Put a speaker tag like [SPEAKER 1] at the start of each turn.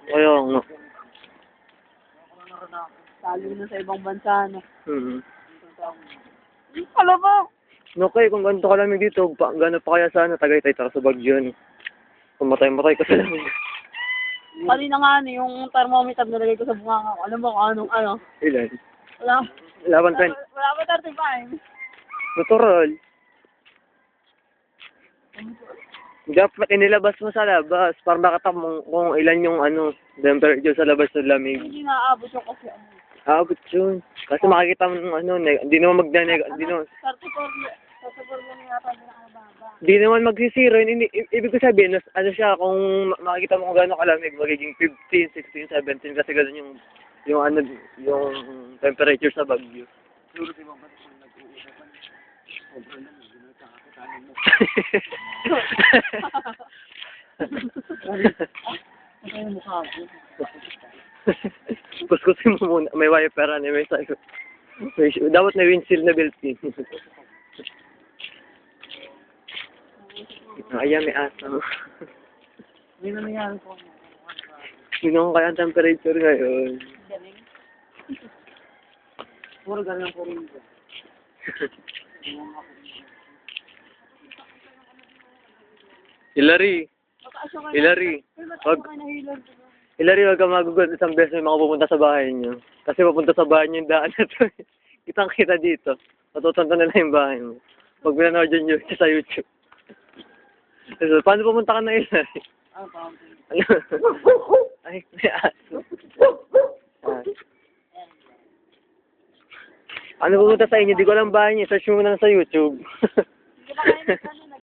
[SPEAKER 1] Kaya nga.
[SPEAKER 2] Talo na sa ibang bansa, no?
[SPEAKER 1] Mhm.
[SPEAKER 2] Alam mo!
[SPEAKER 1] Okay, kung ganito ka lamig dito, gano'n pa kaya sana, Tagaytay, taka sa Baguio, no? Pumatay-matay ka sa lamig.
[SPEAKER 2] Kanina nga, ano, yung thermometer nilagay ko sa bunganga ko. Alam mo kung anong ano?
[SPEAKER 1] Ilan?
[SPEAKER 2] Wala.
[SPEAKER 1] 11.20.
[SPEAKER 2] Wala pa 35.
[SPEAKER 1] Natural. Dapat inilabas mo sa labas para makita mo kung ilan yung ano, temperature sa labas ng lamig.
[SPEAKER 2] Hindi naaabot yung kasi ano.
[SPEAKER 1] Abot yun. Kasi makikita mo ng ano, hindi naman hindi naman,
[SPEAKER 2] 34 lang yata yung nakababa.
[SPEAKER 1] hindi naman magsisiro. Hindi, ibig ko sabihin, ano siya, kung makikita mo kung gaano kalamig, magiging 15, 16, 17, kasi gano'n yung ano, yung temperature sa Baguio.
[SPEAKER 2] Ito yung mukha ko.
[SPEAKER 1] Kuskusin mo muna. May wiper ano, may sa'yo. Dapat may windshield na built-in. Ayan, may aso.
[SPEAKER 2] Hindi na nangyari ko.
[SPEAKER 1] Sino kaya ang temperature ngayon?
[SPEAKER 2] Galing. Puro galing po rin.
[SPEAKER 1] Hilary! Hilary! Hilary, wag ka magugulat. Isang beses may mga pupunta sa bahay niyo. Kasi papunta sa bahay niyo yung daan na to. Kitang-kita dito. Matutunta na yung bahay mo. Pag pinanood yun sa YouTube. So, paano pumunta ka na, Hilary? Ano? Ay, may aso. Ano pumunta sa inyo? Di ko alam bahay niyo. Search mo na lang sa YouTube.
[SPEAKER 2] Hindi ba kayo